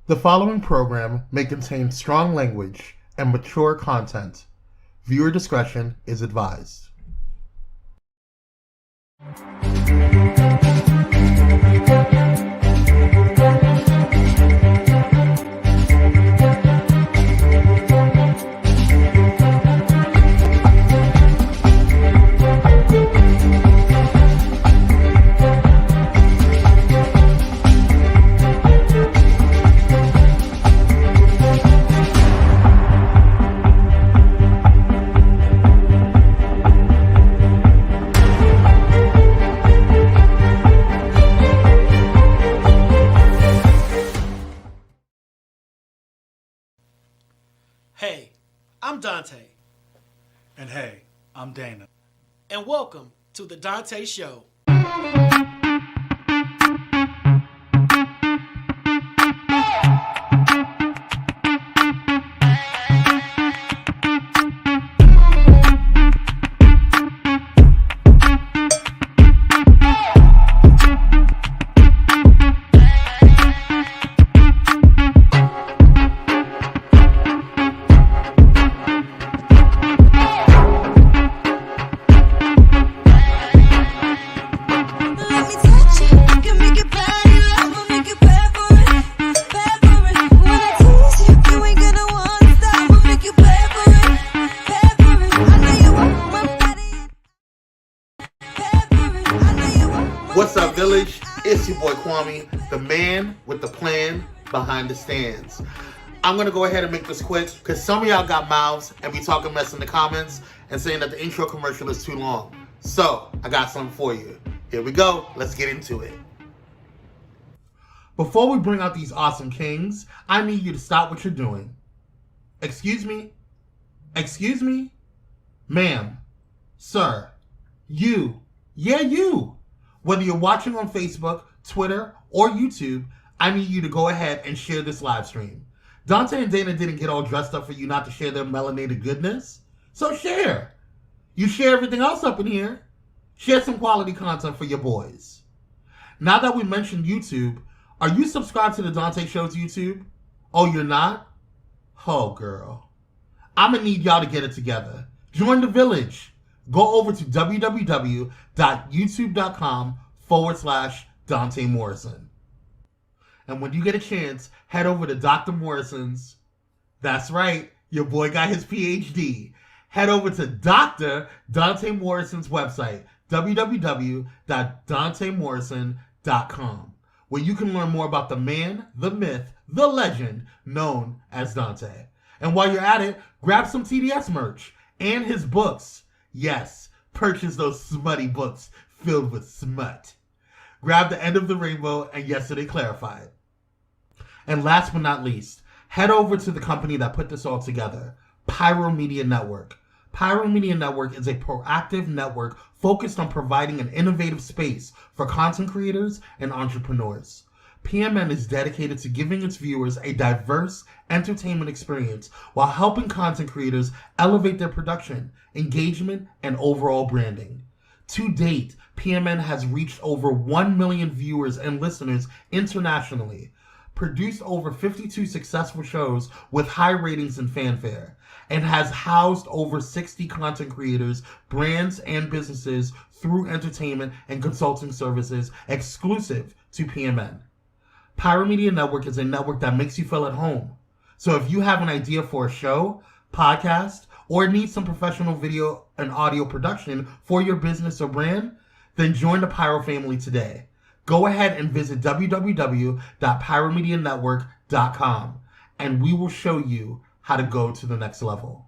The following program may contain strong language and mature content. Viewer discretion is advised. Hey, I'm Dante. And hey, I'm Dana. And welcome to the Dontá Show. What's up, Village? It's your boy Kwame, the man with the plan behind the stands. I'm going to go ahead and make this quick because some of y'all got mouths and be talking mess in the comments and saying that the intro commercial is too long. So, I got something for you. Here we go. Let's get into it. Before we bring out these awesome kings, I need you to stop what you're doing. Excuse me? Excuse me? Ma'am, sir, you, you. Whether you're watching on Facebook, Twitter, or YouTube, I need you to go ahead and share this live stream. Donta and Dana didn't get all dressed up for you not to share their melanated goodness. So share. You share everything else up in here. Share some quality content for your boys. Now that we mentioned YouTube, are you subscribed to the Dontá Show's YouTube? Oh, you're not? Oh, girl. I'm going to need y'all to get it together. Join the village. Go over to www.youtube.com/Donta Morrison. And when you get a chance, head over to Dr. Morrison's. That's right, your boy got his PhD. Head over to Dr. Donta Morrison's website, www.dontamorrison.com, where you can learn more about the man, the myth, the legend known as Donta. And while you're at it, grab some TDS merch and his books. Yes, purchase those smutty books filled with smut. Grab The End of the Rainbow and Yesterday Clarified. And last but not least, head over to the company that put this all together, PYRO Media Network. PYRO Media Network is a proactive network focused on providing an innovative space for content creators and entrepreneurs. PMN is dedicated to giving its viewers a diverse entertainment experience while helping content creators elevate their production, engagement, and overall branding. To date, PMN has reached over 1 million viewers and listeners internationally, produced over 52 successful shows with high ratings and fanfare, and has housed over 60 content creators, brands, and businesses through entertainment and consulting services exclusive to PMN. PYRO Media Network is a network that makes you feel at home. So if you have an idea for a show, podcast, or need some professional video and audio production for your business or brand, then join the PYRO family today. Go ahead and visit www.pyromedianetwork.com and we will show you how to go to the next level.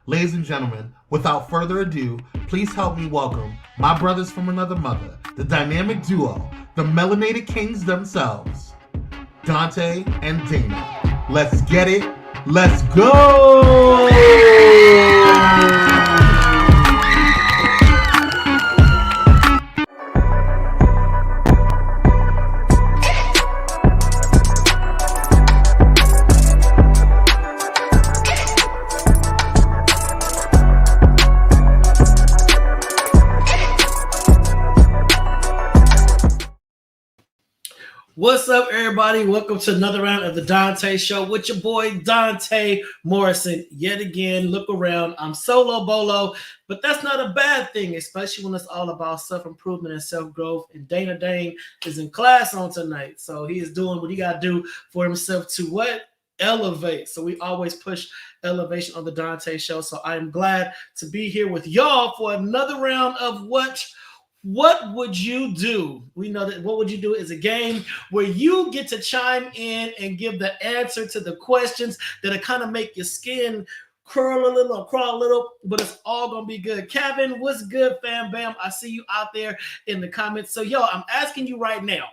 Ladies and gentlemen, without further ado, please help me welcome my brothers from another mother, the dynamic duo, the melanated kings themselves, Donta and Dana. Let's get it. Let's go! What's up, everybody? Welcome to another round of the Dontá Show with your boy Dante Morrison. Yet again, look around. I'm solo bolo, but that's not a bad thing, especially when it's all about self-improvement and self-growth. And Dana Dane is in class on tonight, so he is doing what he got to do for himself to what? Elevate. So we always push elevation on the Dontá Show. So I am glad to be here with y'all for another round of What would you do? We know that What Would You Do is a game where you get to chime in and give the answer to the questions that'll kind of make your skin curl a little or crawl a little, but it's all going to be good. Kevin, what's good, fam bam? I see you out there in the comments. So, I'm asking you right now,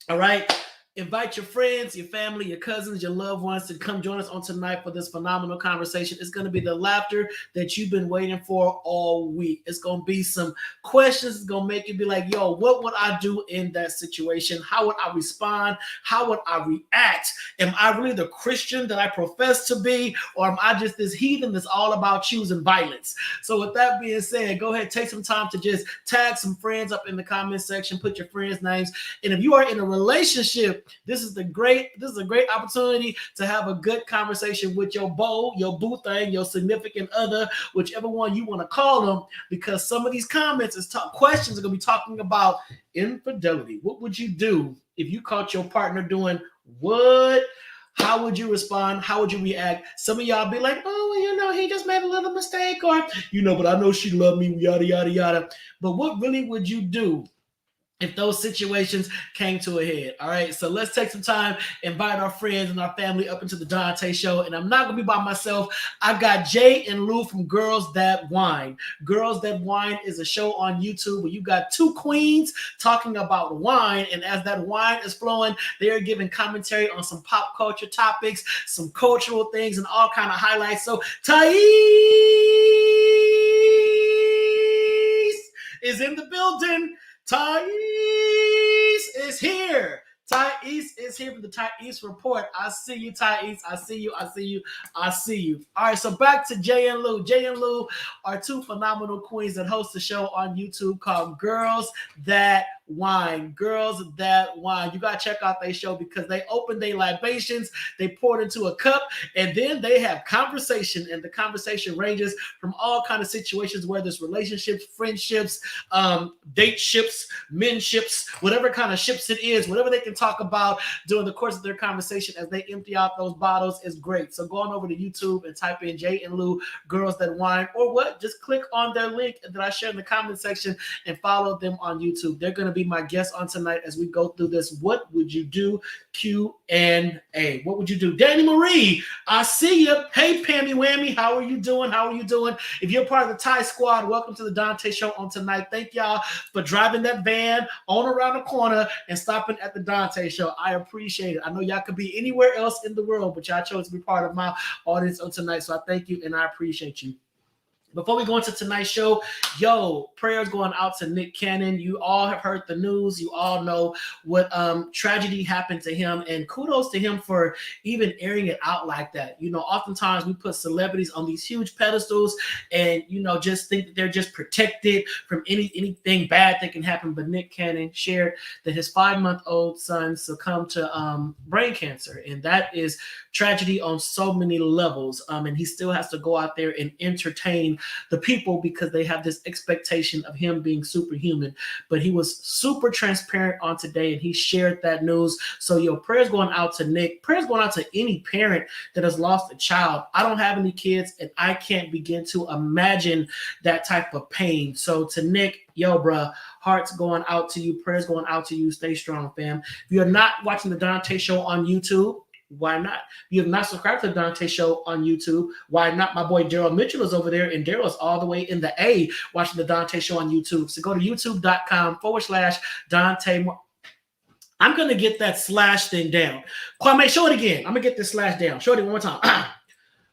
all right? Invite your friends, your family, your cousins, your loved ones to come join us on tonight for this phenomenal conversation. It's going to be the laughter that you've been waiting for all week. It's going to be some questions. It's going to make you be like, what would I do in that situation? How would I respond? How would I react? Am I really the Christian that I profess to be? Or am I just this heathen that's all about choosing violence? So with that being said, go ahead, take some time to just tag some friends up in the comment section, put your friends' names. And if you are in a relationship, this is a great opportunity to have a good conversation with your beau, your boo thing, your significant other, whichever one you want to call them, because some of these comments questions are going to be talking about infidelity. What would you do if you caught your partner doing what? How would you respond? How would you react? Some of y'all be like, he just made a little mistake, or, but I know she loved me, yada, yada, yada. But what really would you do if those situations came to a head? All right, so let's take some time, invite our friends and our family up into the Dontá Show. And I'm not going to be by myself. I got Jay and Lou from Girls That Wine. Girls That Wine is a show on YouTube where you got two queens talking about wine. And as that wine is flowing, they are giving commentary on some pop culture topics, some cultural things, and all kind of highlights. So Thais is in the building. Thais is here. Thais is here from the Thais Report. I see you, Thais. I see you. All right, so back to Jay and Lou. Jay and Lou are two phenomenal queens that host a show on YouTube called Girls That Wine. Girls That Wine. You got to check out their show because they open their libations, they pour it into a cup, and then they have conversation, and the conversation ranges from all kind of situations, whether it's relationships, friendships, date ships, men ships, whatever kind of ships it is, whatever they can talk about during the course of their conversation as they empty out those bottles is great. So go on over to YouTube and type in Jay and Lou, Girls That Wine, or just click on their link that I share in the comment section and follow them on YouTube. They're going to be my guest on tonight as we go through this What Would You Do Q&A. What would you do? Danny Marie, I see you. Hey, Pammy Whammy, how are you doing? If you're part of the Thai squad, welcome to the Dontá Show on tonight. Thank y'all for driving that van on around the corner and stopping at the Dontá Show. I appreciate it. I know y'all could be anywhere else in the world, but y'all chose to be part of my audience on tonight, so I thank you and I appreciate you. Before we go into tonight's show, prayers going out to Nick Cannon. You all have heard the news. You all know what tragedy happened to him, and kudos to him for even airing it out like that. Oftentimes we put celebrities on these huge pedestals and, just think that they're just protected from anything bad that can happen. But Nick Cannon shared that his 5-month-old son succumbed to brain cancer, and that is tragedy on so many levels. And he still has to go out there and entertain the people because they have this expectation of him being superhuman. But he was super transparent on today, and he shared that news. So prayers going out to Nick. Prayers going out to any parent that has lost a child. I don't have any kids, and I can't begin to imagine that type of pain. So to Nick, bruh, hearts going out to you. Prayers going out to you. Stay strong, fam. If you're not watching the Dontá Show on YouTube, why not? If you have not subscribed to the Dontá Show on YouTube, why not? My boy Daryl Mitchell is over there, and Daryl's all the way in the A watching the Dontá Show on YouTube. So go to youtube.com/Dontá. I'm going to get that slash thing down. Kwame, show it again. I'm going to get this slash down. Show it one more time.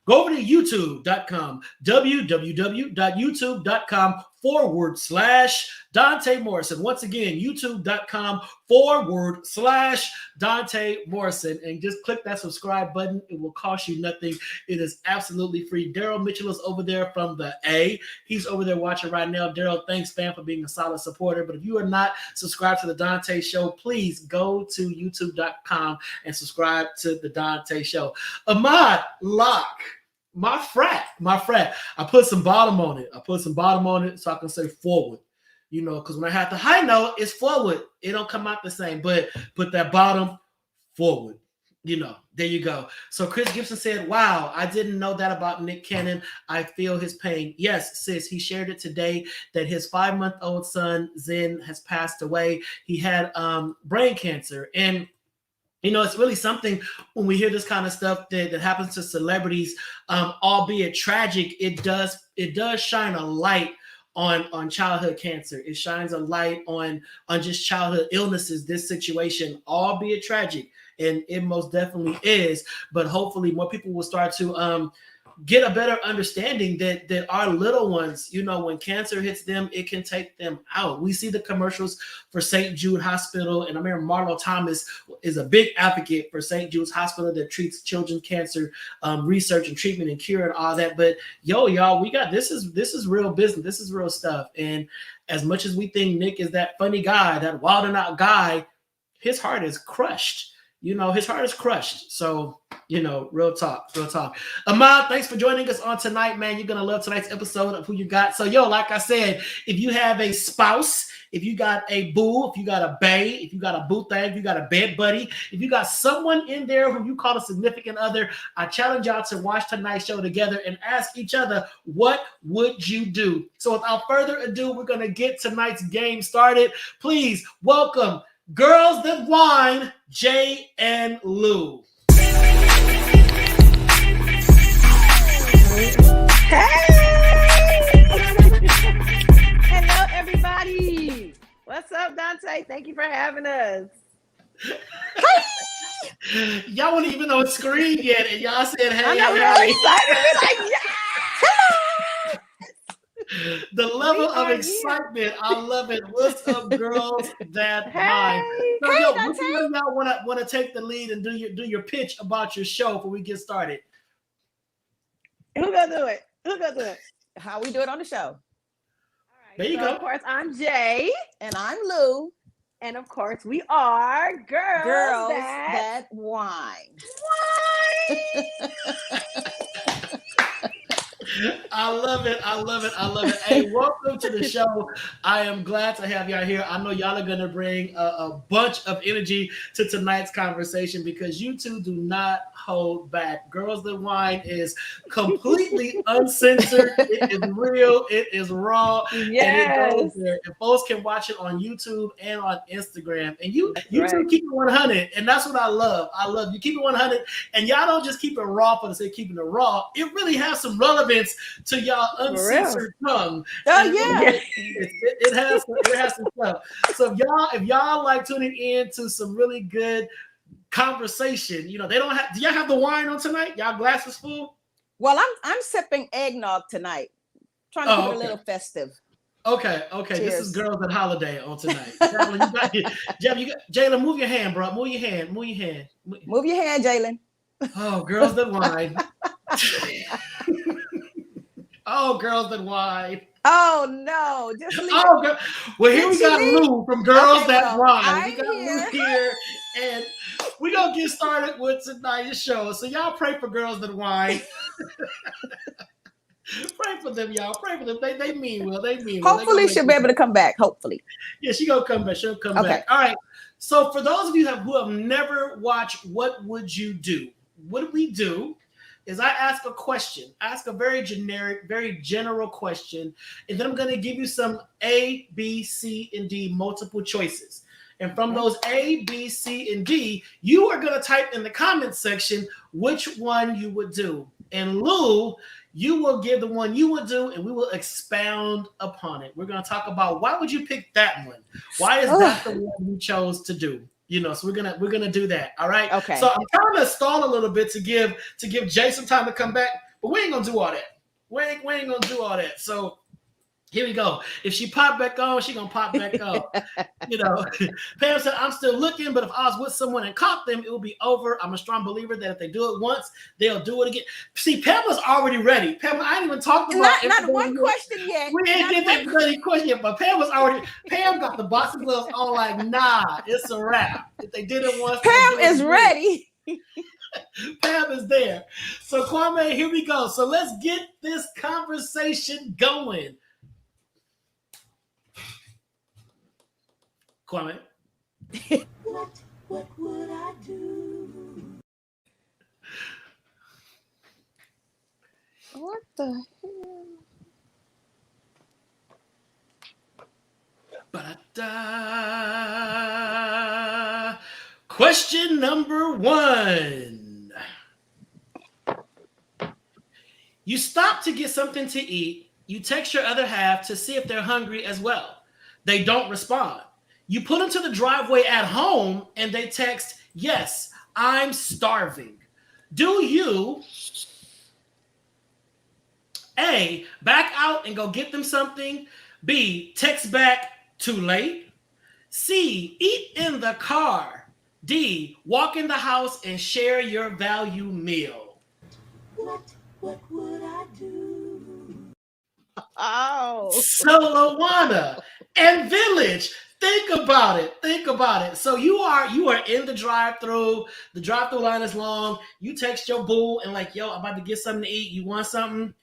Go over to youtube.com, www.youtube.com youtube.com/Dontá Morrison. Once again, youtube.com/Dontá Morrison. And just click that subscribe button. It will cost you nothing. It is absolutely free. Daryl Mitchell is over there from the A. He's over there watching right now. Daryl, thanks, fam, for being a solid supporter. But if you are not subscribed to the Dontá Show, please go to youtube.com and subscribe to the Dontá Show. Ahmad Locke. My frat. I put some bottom on it. So I can say forward. Because when I have the high note, it's forward. It don't come out the same. But put that bottom forward. There you go. So Chris Gibson said, wow, I didn't know that about Nick Cannon. I feel his pain. Yes, sis, he shared it today that his 5-month-old son, Zen, has passed away. He had brain cancer. And it's really something when we hear this kind of stuff that happens to celebrities, albeit tragic. It does shine a light on childhood cancer. It shines a light on just childhood illnesses. This situation, albeit tragic, and it most definitely is. But hopefully, more people will start to get a better understanding that our little ones, when cancer hits them, it can take them out. We see the commercials for St. Jude Hospital, and I remember Marlo Thomas is a big advocate for St. Jude's Hospital that treats children cancer research and treatment and cure and all that. But y'all, we got this is real business. This is real stuff. And as much as we think Nick is that funny guy, that wild and out guy, his heart is crushed. His heart is crushed. So, real talk. Ahmad, thanks for joining us on tonight, man. You're going to love tonight's episode of Who You Got. So, like I said, if you have a spouse, if you got a boo, if you got a bae, if you got a boo thing, if you got a bed buddy, if you got someone in there who you call a significant other, I challenge y'all to watch tonight's show together and ask each other, what would you do? So, without further ado, we're going to get tonight's game started. Please welcome Girls That Whine, Jay and Lou. Hey! Hello, everybody. What's up, Dontá? Thank you for having us. Y'all weren't even on screen yet, and y'all said, hey. I know, we're all excited. We're like, yeah! The level of excitement, I love it. What's up, girls? That whine. So, hey, which one of y'all want to take the lead and do your pitch about your show before we get started? Who gonna do it? How we do it on the show? All right, there you go. Of course, I'm Jay, and I'm Lou, and of course, we are girls that whine. I love it. Hey, welcome to the show. I am glad to have y'all here. I know y'all are going to bring a bunch of energy to tonight's conversation because you two do not hold back. Girls That Whine is completely uncensored. It is real. It is raw. Yes. And it goes there. And folks can watch it on YouTube and on Instagram. And you two keep it 100. And that's what I love. You keep it 100. And y'all don't just keep it raw for the sake of keeping it raw. It really has some relevance to y'all uncensored tongue. Oh, yeah. It has some stuff. So if y'all like tuning in to some really good conversation, they don't have. Do y'all have the wine on tonight? Y'all glasses full? Well, I'm sipping eggnog tonight. Trying to keep it a little festive. Okay. Cheers. This is Girls at Holiday on tonight. Jalen, move your hand, bro. Move your hand, Jalen. Oh, Girls That Whine. Oh, Girls That Whine. Oh no! Just leave well, here we got Lou from Girls That Whine. We got Lou here, and we're gonna get started with tonight's show. So y'all pray for Girls That Whine. Pray for them, y'all. Pray for them. They mean well. Hopefully, she'll be able to come back. Hopefully. Yeah, she's gonna come back. She'll come back. All right. So for those of you who have never watched What Would You Do? What we do is I ask a question, ask a very generic, very general question, and then I'm going to give you some A, B, C, and D multiple choices. And from those A, B, C, and D, you are going to type in the comment section which one you would do. And Lou, you will give the one you would do, and we will expound upon it. We're going to talk about why would you pick that one? Why is that the one you chose to do? So we're gonna do that. All right. Okay. So I'm trying to stall a little bit to give Jay some time to come back, but we ain't gonna do all that. We ain't gonna do all that. So Here we go. If she pop back on, she gonna pop back on. You know, Pam said, I'm still looking, but if I was with someone and caught them, it will be over. I'm a strong believer that if they do it once, they'll do it again. See, Pamela's already ready. Pamela, I ain't even talked about not one question yet. We ain't get that bloody question yet, but Pam got the boxing gloves on like, nah, it's a wrap. If they did it once, Pam is ready. Pam is there. So Kwame, here we go. So let's get this conversation going. Kwame. What would I do? What the hell? Ba-da-da. Question number 1. You stop to get something to eat. You text your other half to see if they're hungry as well. They don't respond. You pull into the driveway at home and they text, yes, I'm starving. Do you A, back out and go get them something? B, text back, too late? C, eat in the car? D, walk in the house and share your value meal? What would I do? Oh. So Lawana and Village, think about it. So you are in the drive-through. The drive-through line is long. You text your boo and like, yo, I'm about to get something to eat. You want something?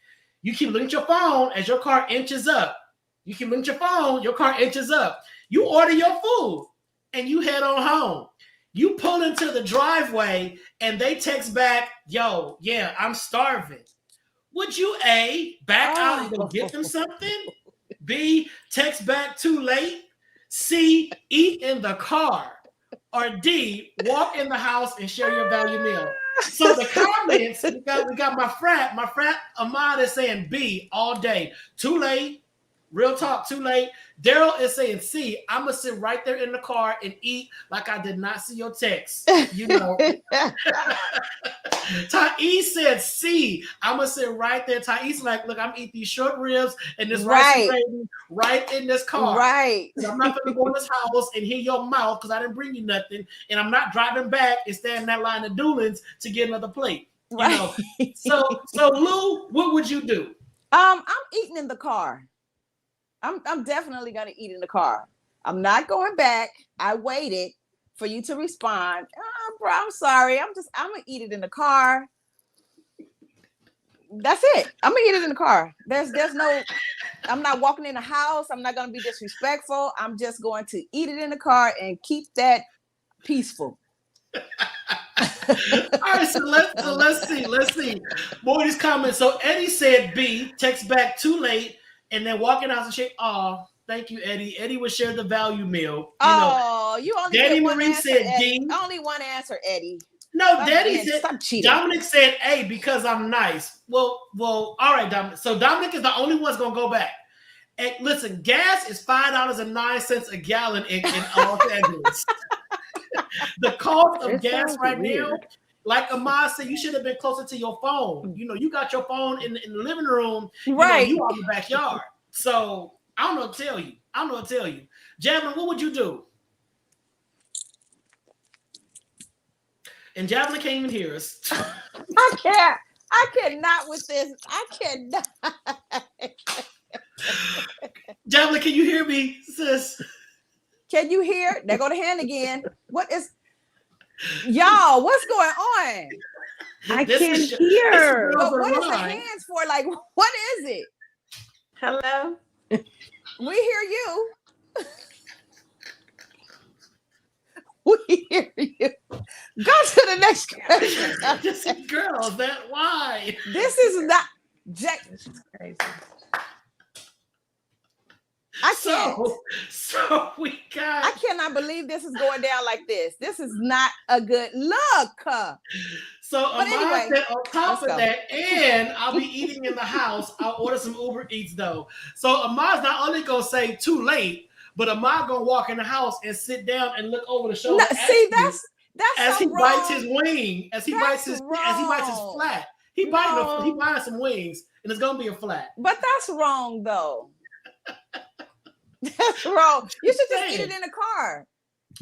You keep looking at your phone as your car inches up. Your car inches up. You order your food and you head on home. You pull into the driveway and they text back, yo, yeah, I'm starving. Would you A, back out and go get them something? B, text back, too late? C, eat in the car? Or D, walk in the house and share your value meal? So the comments, we got my frat Ahmad is saying B all day. Too late. Real talk, too late. Daryl is saying C, I'm going to sit right there in the car and eat like I did not see your text. You know. Thais said C, I'm going to sit right there. Thais like, look, I'm eating these short ribs and this rice and gravy right in this car. Right. I'm not going to go in this house and hear your mouth because I didn't bring you nothing. And I'm not driving back and standing in that line of Doolins to get another plate. Right. You know? So Lou, what would you do? I'm eating in the car. I'm definitely gonna eat in the car. I'm not going back. I waited for you to respond. Bro, I'm sorry. I'm gonna eat it in the car. That's it. I'm gonna eat it in the car. There's no. I'm not walking in the house. I'm not gonna be disrespectful. I'm just going to eat it in the car and keep that peaceful. All right, so let's see. More of these comments. So Eddie said B, text back, too late, and then walk in the house and shake. Oh, thank you, Eddie. Eddie would share the value meal. You only Daddy get one Marie answer, said Eddie. D. Only one answer, Eddie. No, Stop Daddy said. Stop cheating. Dominic said A because I'm nice. Well, all right, Dominic. So Dominic is the only one's gonna go back. And listen, gas is $5.09 a gallon in Los Angeles. The cost of gas right now, like Ahmad said, you should have been closer to your phone. You know, you got your phone in the living room, right? You are in the backyard. So I don't know what to tell you. Javelin, what would you do? And Javelin can't even hear us. I cannot with this. I cannot. Javelin, can you hear me, sis? Can you hear? There go the hand again. What is, y'all? What's going on? I can't hear. But what is the hands for? Like, what is it? Hello? We hear you. We hear you. Go to the next question. Girl, that why? This is not Jack. This is crazy. I can't. So we got. I cannot believe this is going down like this. This is not a good look. So anyway, said on top of that, and I'll be eating in the house. I'll order some Uber Eats though. So Ahmad's not only gonna say too late, but Ahmad gonna walk in the house and sit down and look over the shoulder. No, see, that's as so he wrong. bites his wing, as he bites his flat. He biting some wings, and it's gonna be a flat. But that's wrong though. That's wrong. You should just eat it in the car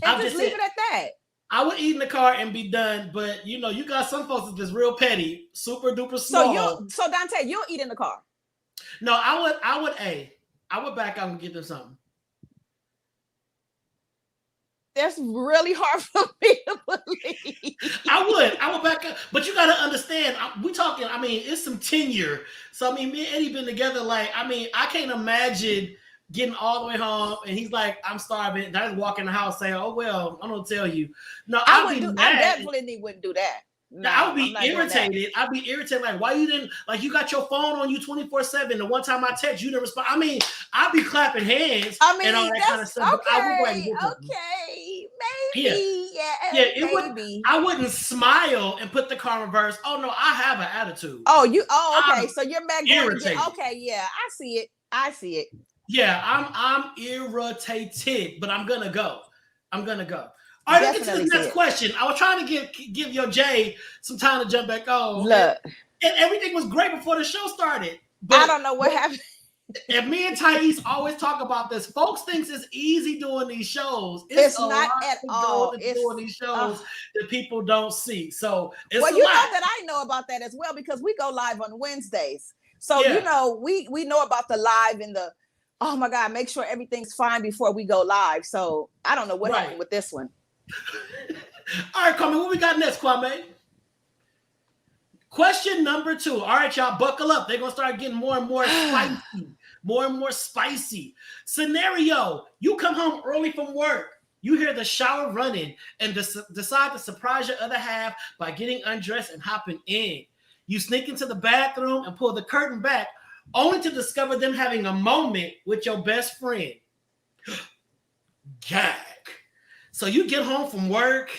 and just leave it at that. I would eat in the car and be done, but you know, you got some folks that's just real petty, super duper small. So Donta, you'll eat in the car. No, I would back out and get them something. That's really hard for me to believe. I would back up, but you got to understand. We talking. I mean, it's some tenure. So I mean, me and Eddie been together. Like, I mean, I can't imagine getting all the way home and he's like, "I'm starving." And I just walk in the house saying, "Oh well, I'm gonna tell you." No, I definitely wouldn't do that. No, I would be irritated. I'd be irritated. Like, why you didn't, like, you got your phone on you 24/7. The one time I text, you didn't respond. I mean, I'd be clapping hands and all that kind of stuff. Okay, maybe. Yeah, maybe. I wouldn't smile and put the car in reverse. Oh no, I have an attitude. Okay. So you're back irritated. Okay, yeah, I see it. Yeah, I'm irritated, but I'm gonna go. All right, let's get to the next question. I was trying to give your Jay some time to jump back on. Look, and everything was great before the show started. But I don't know what happened. And me and Thais always talk about this. Folks thinks it's easy doing these shows. It's not at all. It's doing these shows that people don't see. So it's know that I know about that as well because we go live on Wednesdays. So you know we know about the live and the oh my God, make sure everything's fine before we go live. So I don't know what happened with this one. All right, Kwame, what we got next, Kwame? Question number 2. All right, y'all, buckle up. They're going to start getting more and more spicy. Scenario, you come home early from work. You hear the shower running and decide to surprise your other half by getting undressed and hopping in. You sneak into the bathroom and pull the curtain back, only to discover them having a moment with your best friend. Gag. So you get home from work,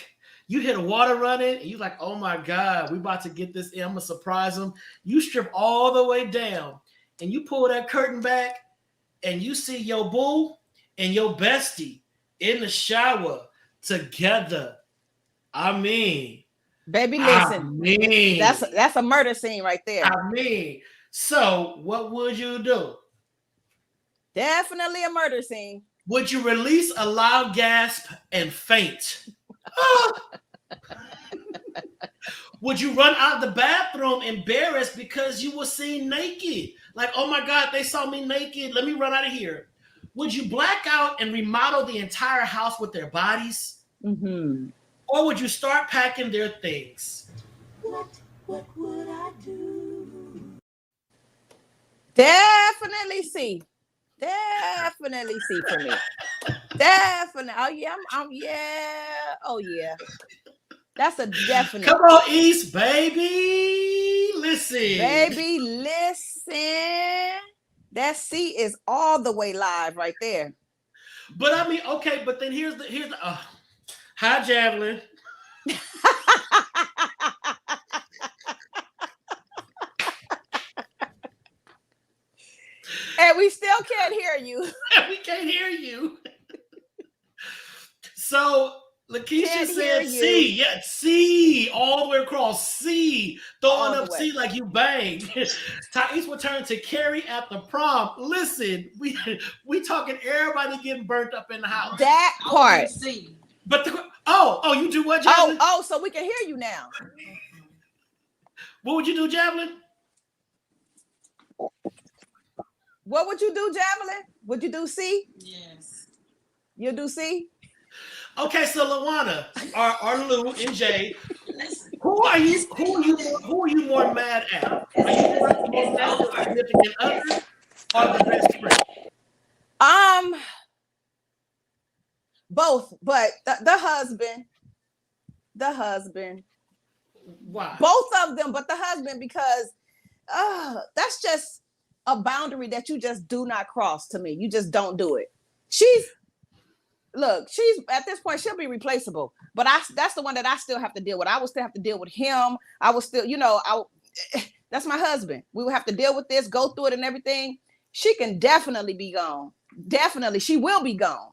you hear the water running, and you're like, oh my God, we about to get this in. I'm going to surprise them. You strip all the way down, and you pull that curtain back, and you see your boo and your bestie in the shower together. I mean. Baby, listen. That's a murder scene right there. So what would you do? Definitely a murder scene. Would you release a loud gasp and faint? Would you run out of the bathroom embarrassed because you were seen naked? Like, oh my God, they saw me naked. Let me run out of here. Would you black out and remodel the entire house with their bodies? Mm-hmm. Or would you start packing their things? What would I do? Definitely see. Definitely see for me. Definitely. Oh yeah. Oh yeah. That's a definite. Come on, East, baby. Listen. Baby, listen. That C is all the way live right there. But I mean, okay, but then here's the hi, Javelin. And we still can't hear you. We can't hear you. So Lakeisha said C. Yeah, C all the way across. C. Throwing up C like you banged. Thais will turn to Carrie at the prom. Listen, we talking everybody getting burnt up in the house. That part. C. But you do what, Javelin? Oh, so we can hear you now. What would you do, Javelin? What would you do, Javelin? Would you do C? Yes. You'll do C? Okay, so Lawana, or Lou and Jay, who are you more mad at? Are you more mad at the significant other or the best friend? Both, but the husband. Why? Both of them, but the husband, because that's just a boundary that you just do not cross to me. You just don't do it. She's at this point, she'll be replaceable. But that's the one that I still have to deal with. I will still have to deal with him. I will still, that's my husband. We will have to deal with this, go through it and everything. She can definitely be gone. Definitely, she will be gone.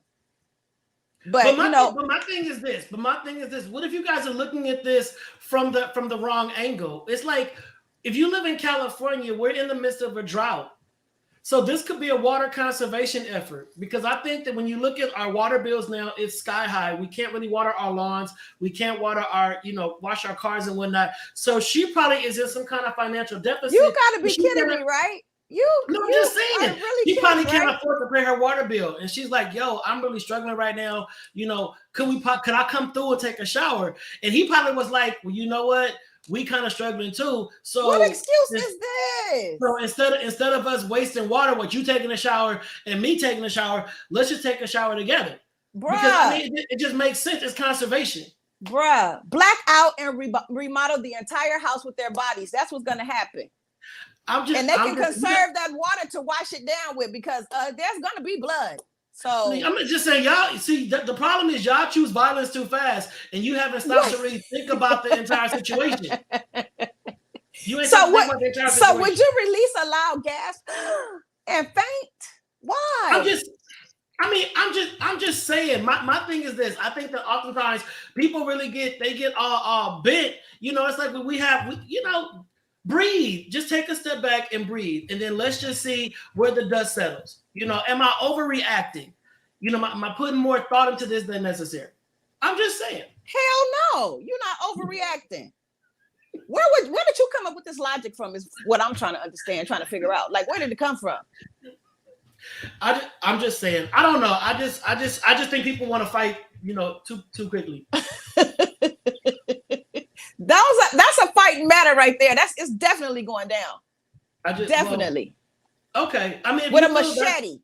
But my thing is this. What if you guys are looking at this from the wrong angle? It's like if you live in California, we're in the midst of a drought. So this could be a water conservation effort, because I think that when you look at our water bills now, it's sky high. We can't really water our lawns. We can't water our, wash our cars and whatnot. So she probably is in some kind of financial deficit. You got to be kidding me, right? I'm just saying. Really she probably right? can't afford to pay her water bill, and she's like, "Yo, I'm really struggling right now. Could I come through and take a shower?" And he probably was like, "Well, you know what? We kind of struggling too. So what excuse is this? So instead of us wasting water, what you taking a shower and me taking a shower, let's just take a shower together." Bruh. Because it just makes sense. It's conservation. Bruh, black out and remodel the entire house with their bodies. That's what's gonna happen. And they can conserve that water to wash it down with, because there's gonna be blood. So I'm just saying, y'all see the problem is y'all choose violence too fast, and you haven't stopped to really think about the entire situation. You ain't so about the entire situation. So would you release a loud gasp and faint? Why? I'm just saying. My thing is this. I think that oftentimes people really get all bent. It's like breathe. Just take a step back and breathe, and then let's just see where the dust settles. Am I overreacting? Am I putting more thought into this than necessary? I'm just saying. Hell no, you're not overreacting. Where did you come up with this logic from? Is what I'm trying to understand, trying to figure out. Like, where did it come from? I'm just saying. I don't know. I just think people want to fight, too quickly. That's a fighting matter right there. It's definitely going down. Definitely. Well, okay. I mean, with a machete.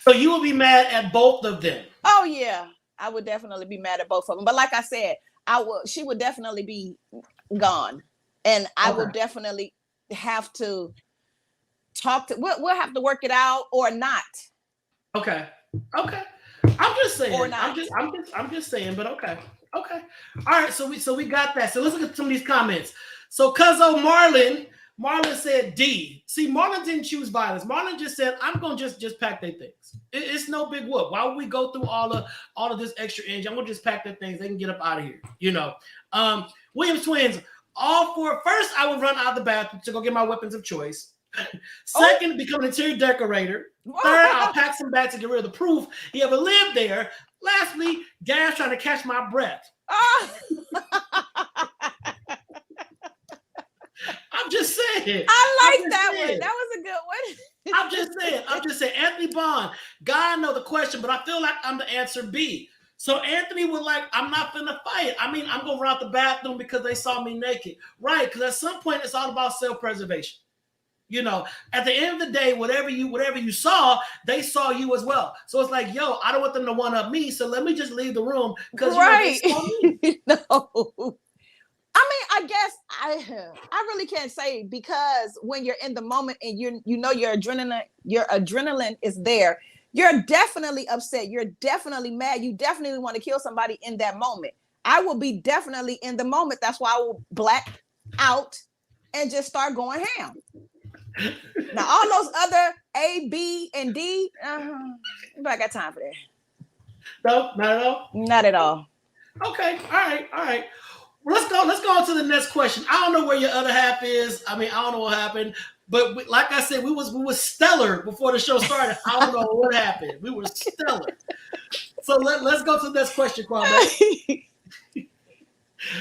So you will be mad at both of them? Oh yeah, I would definitely be mad at both of them. But like I said, she would definitely be gone, and I would definitely have to talk to. We'll have to work it out or not. Okay. I'm just saying. Or not. I'm just saying. But okay. All right. So we got that. So let's look at some of these comments. So Cuzzo Marlon said D. See, Marlon didn't choose violence. Marlon just said, "I'm gonna just pack their things. It's no big whoop. Why would we go through all of this extra energy? I'm gonna just pack their things. They can get up out of here." Williams twins. All for first, I would run out of the bathroom to go get my weapons of choice. Second, become an interior decorator. Third, I'll pack some bags to get rid of the proof he ever lived there. Lastly, gas trying to catch my breath. I'm just saying. I like that one. That was a good one. I'm just saying. Anthony Bond, God know the question, but I feel like I'm the answer B. So Anthony was like, I'm not finna fight. I mean, I'm gonna run out the bathroom because they saw me naked. Right, because at some point it's all about self-preservation. At the end of the day, whatever you saw, they saw you as well. So it's like, yo, I don't want them to one up me, so let me just leave the room because right. They saw me. No. I guess I really can't say, because when you're in the moment and your adrenaline is there, you're definitely upset. You're definitely mad. You definitely want to kill somebody in that moment. I will be definitely in the moment. That's why I will black out and just start going ham. Now all those other A, B, and D, I got time for that. No, not at all. Not at all. Okay, all right. Let's go on to the next question. I don't know where your other half is. I mean, I don't know what happened, but like I said, we was stellar before the show started. I don't know what happened. We were stellar. So let's go to the next question, Kwame.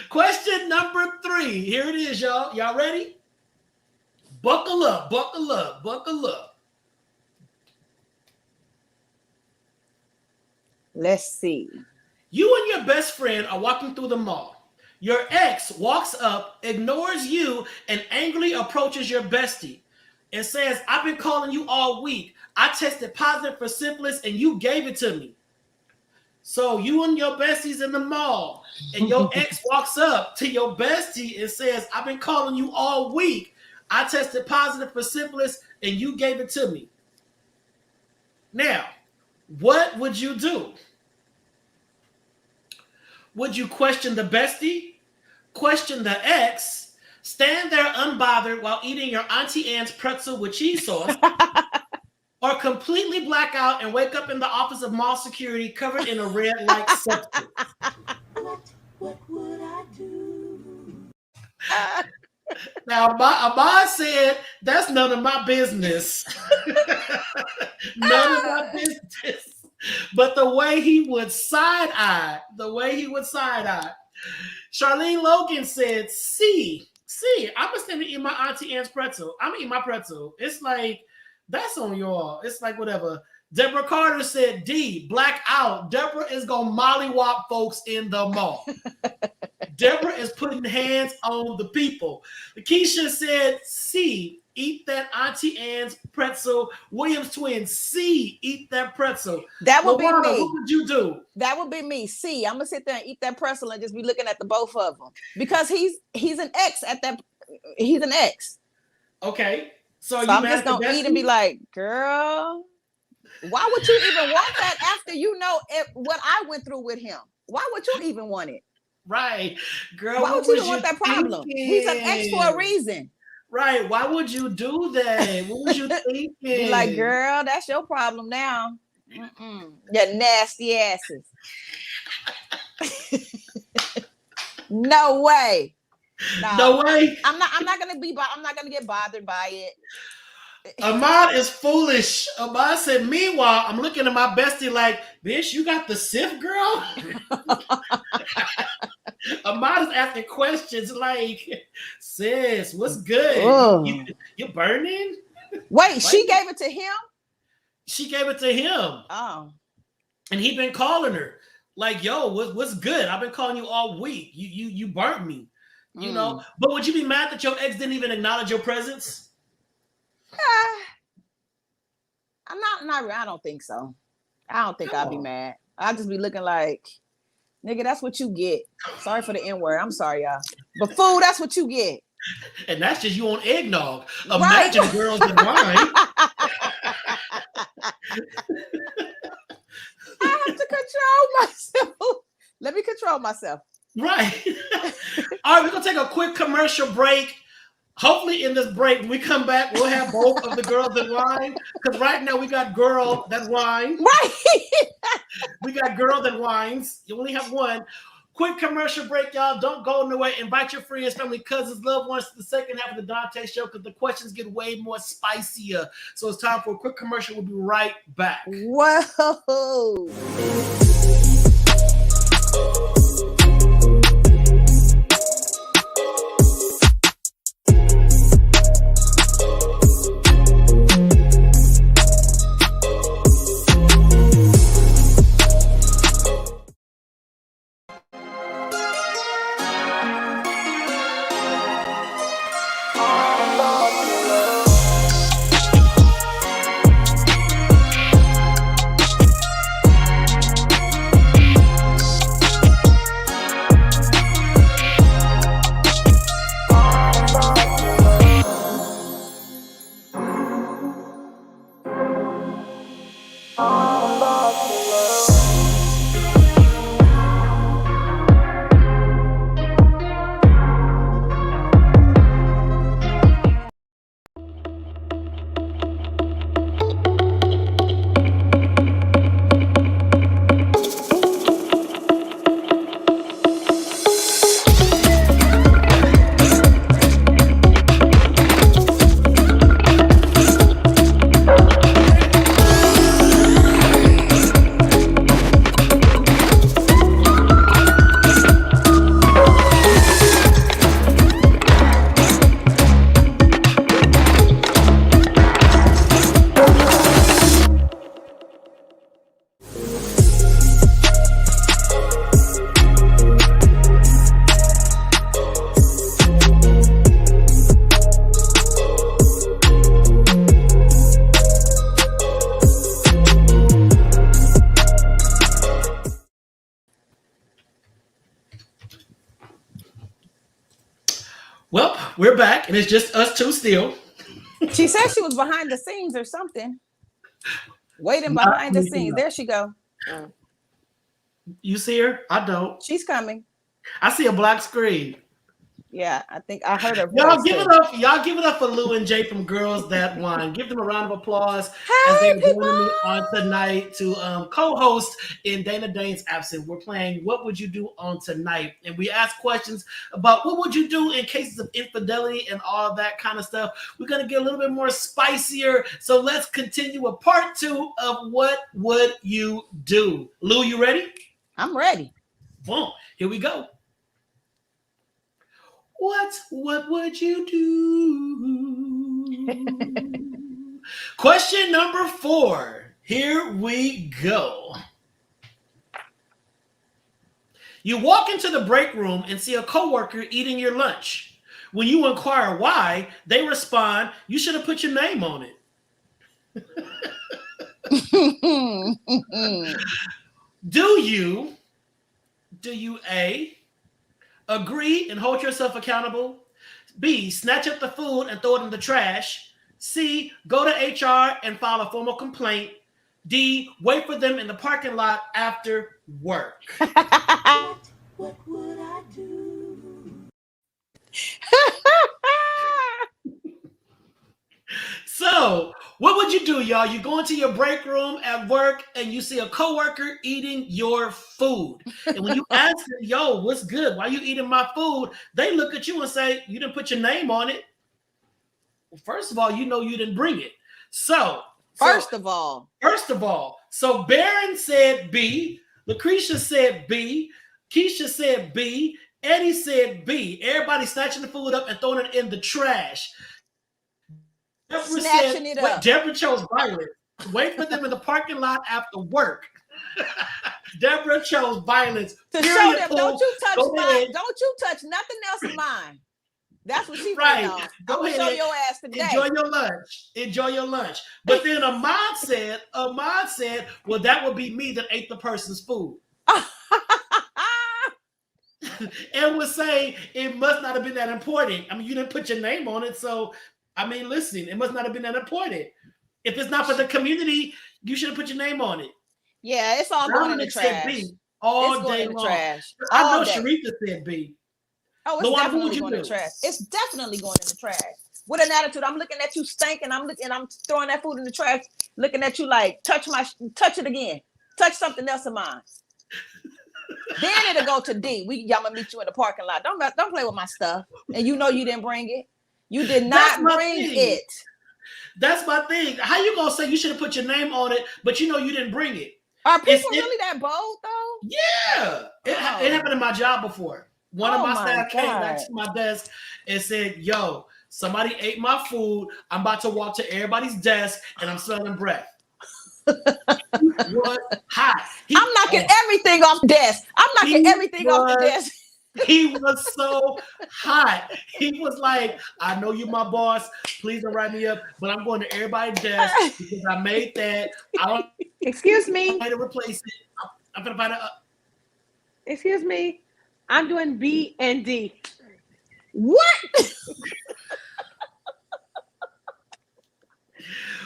Question number 3. Here it is, y'all. Y'all ready? Buckle up. Let's see. You and your best friend are walking through the mall. Your ex walks up, ignores you, and angrily approaches your bestie and says, "I've been calling you all week. I tested positive for syphilis and you gave it to me." So you and your bestie's in the mall, and your ex walks up to your bestie and says, "I've been calling you all week. I tested positive for syphilis and you gave it to me." Now, what would you do? Would you question the bestie, question the ex, stand there unbothered while eating your Auntie Anne's pretzel with cheese sauce, or completely black out and wake up in the office of mall security covered in a red-like substance? What would I do? Now, Ahmad said, that's none of my business. None of my business. But the way he would side-eye, Charlene Logan said, see, I'm going to stand and eat my Auntie Anne's pretzel. I'm going to eat my pretzel. It's like, that's on y'all. It's like whatever. Deborah Carter said, D, black out. Deborah is going to mollywop folks in the mall. Deborah is putting hands on the people. Keisha said, C, eat that Auntie Anne's pretzel. Williams twin, C, eat that pretzel. That would be me. What would you do? That would be me. C, I'm gonna sit there and eat that pretzel and just be looking at the both of them because he's an ex at that. He's an ex. Okay, so I'm just gonna eat and be like, girl, why would you even want that after you know what I went through with him? Why would you even want it? Right, girl. Why would you even want that problem? He's an ex for a reason. Right. Why would you do that? What was you thinking? Be like, girl, that's your problem now. Your nasty asses. No way. No way. I'm not gonna get bothered by it. Ahmad is foolish. Ahmad said, meanwhile, I'm looking at my bestie like, bitch, you got the Sif, girl? Ahmad is asking questions like, sis, what's good? You burning? Wait, she gave it to him? She gave it to him. Oh. And he been calling her like, yo, what's good? I've been calling you all week. You burnt me. You know? But would you be mad that your ex didn't even acknowledge your presence? I don't think so. I don't think I'll be mad. I'll just be looking like, nigga, that's what you get. Sorry for the N-word. I'm sorry, y'all. But fool, that's what you get. And that's just you on eggnog. Imagine right. Girls in wine. I have to control myself. Let me control myself. Right. All right, we're going to take a quick commercial break. Hopefully in this break, when we come back, we'll have both of the girls that whine. Because right now we got girl that whine. Right. We got girl that whines. You only have one. Quick commercial break, y'all. Don't go nowhere. Invite your friends, family, cousins, loved ones to the second half of the Dontá Show because the questions get way more spicier. So it's time for a quick commercial. We'll be right back. Whoa. Well, we're back, and it's just us two still. She said she was behind the scenes or something. Waiting behind the scenes. There she go. You see her? I don't. She's coming. I see a black screen. Yeah, I think I heard her Y'all voice. give too. it up. Y'all give it up for Lou and Jay from Girls That Wine. Give them a round of applause as Hey, they're people! joining me on tonight to co-host in Dana Dane's absence. We're playing What Would You Do on Tonight? And we ask questions about what would you do in cases of infidelity and all that kind of stuff. We're going to get a little bit more spicier. So let's continue with part 2 of What Would You Do? Lou, you ready? I'm ready. Boom. Here we go. What would you do? Question number 4. Here we go. You walk into the break room and see a coworker eating your lunch. When you inquire why, they respond, "You should have put your name on it." Do you A, agree and hold yourself accountable? B, snatch up the food and throw it in the trash? C, go to HR and file a formal complaint? D, wait for them in the parking lot after work? What would I do? So, what would you do, y'all? You go into your break room at work and you see a coworker eating your food. And when you ask them, "Yo, what's good? Why you eating my food?" They look at you and say, "You didn't put your name on it." Well, first of all, you know you didn't bring it. First of all, so Barron said B, Lucretia said B, Keisha said B, Eddie said B. Everybody snatching the food up and throwing it in the trash. Deborah chose violence. Wait for them in the parking lot after work. Deborah chose violence. to Period, show them, Pooh. don't you touch Go mine. ahead. Don't you touch nothing else of mine. That's what she Right. went on. Go I'm gonna show ahead. your ass today. Enjoy your lunch. But then Ahmad said, well, that would be me that ate the person's food. And would say it must not have been that important. I mean, you didn't put your name on it, so I mean, listen, it must not have been that important. If it's not for the community, you should have put your name on it. Yeah, it's all going in the trash. B all It's going day in the long. trash. I All know day. Sharita said B. Oh, Luana, it's what definitely would you going in do? the trash. It's definitely going in the trash. With an attitude, I'm looking at you stinking. I'm throwing that food in the trash. Looking at you like touch it again. Touch something else of mine. Then it'll go to D. I'm gonna meet you in the parking lot. Don't play with my stuff. And you know you didn't bring it. You did not bring it. That's my thing. How you gonna say you should have put your name on it, but you know you didn't bring it? Are people really that bold though? Yeah, it happened in my job before. One of my staff came back to my desk and said, "Yo, somebody ate my food. I'm about to walk to everybody's desk and I'm smelling breath." He was hot. I'm knocking everything off the desk. Off the desk. He was so hot. He was like, "I know you're my boss. Please don't write me up, but I'm going to everybody's desk because I made that. I don't Excuse me. to replace it. I'm gonna find out." Excuse me. I'm doing B and D. What?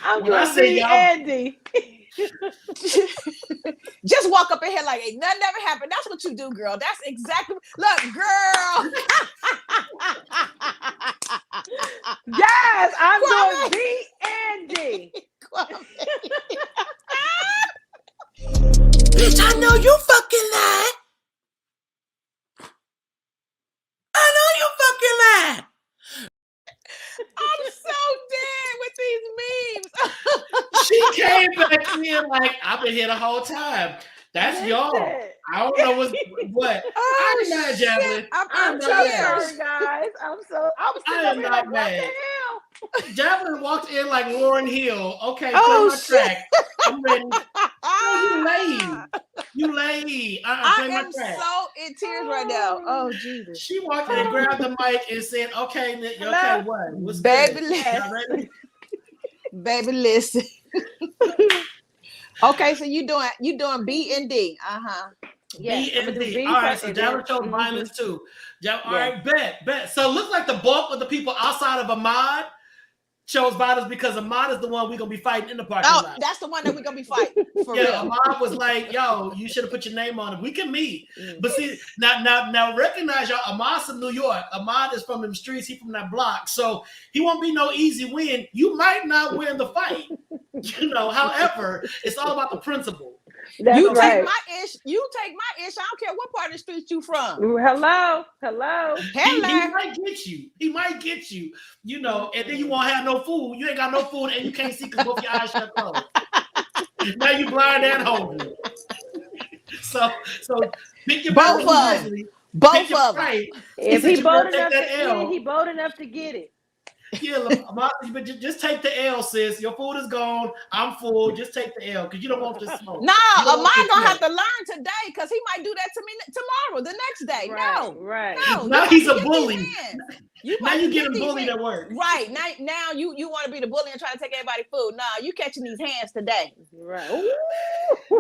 I'm When I doing say B y'all- and D. Just walk up in here like ain't nothing ever happened. That's what you do, girl. That's exactly. Look, girl. Yes, I'm Kwame. doing B and D. Bitch, I know you fucking lied. I know you fucking lied. I'm so dead with these memes. She came back in like, "I've been here the whole time." That's y'all. I don't know what. I'm not Javelin. I'm not So mad. sorry, guys. I was sitting I am over here not like, what mad. the hell? Javelin walked in like Lauren Hill. Okay, Oh, play my track. I'm ready. Ah, You lay. Play I my am track. so in tears right now. Oh Jesus. She walked in and grabbed the mic and said, "Okay, Nick, okay, Hello? what? What's Baby, good? listen. Y'all ready?" Baby, listen. Okay, so you doing B and D. Yes, B I'm and gonna do D. B All right, first so and Javelin then- chose violence too. All Yeah. right, bet. So it looks like the bulk of the people outside of Ahmad chose violence because Ahmad is the one we're gonna be fighting in the parking Oh, lot. that's the one that we're gonna be fighting for Yeah, real. Ahmad was like, "Yo, you should have put your name on it. We can meet." But see, now recognize y'all. Ahmad's from New York. Ahmad is from them streets. He from that block, so he won't be no easy win. You might not win the fight, However, it's all about the principle. That's You right. take my ish. You take my ish. I don't care what part of the street you from. Hello. He might get you. He might get you. And then you won't have no food. You ain't got no food, and you can't see because both your eyes shut closed. Now you blind and hungry. So pick your Both battles of them. wisely. Both Pick your of them. fight. If said he you bold better enough take to that eat L. it, he bold enough to get it. Yeah, but just take the L, sis. Your food is gone. I'm full. Just take the L because you don't want this smoke. No, You don't Ahmad want this gonna smoke. have to learn today because he might do that to me tomorrow, the next day. No, Right. no. Now you he's about a to get these bully. hands. Now you getting these bullied hands. at work. Right. Now you want to be the bully and try to take everybody's food. No, you catching these hands today. Right.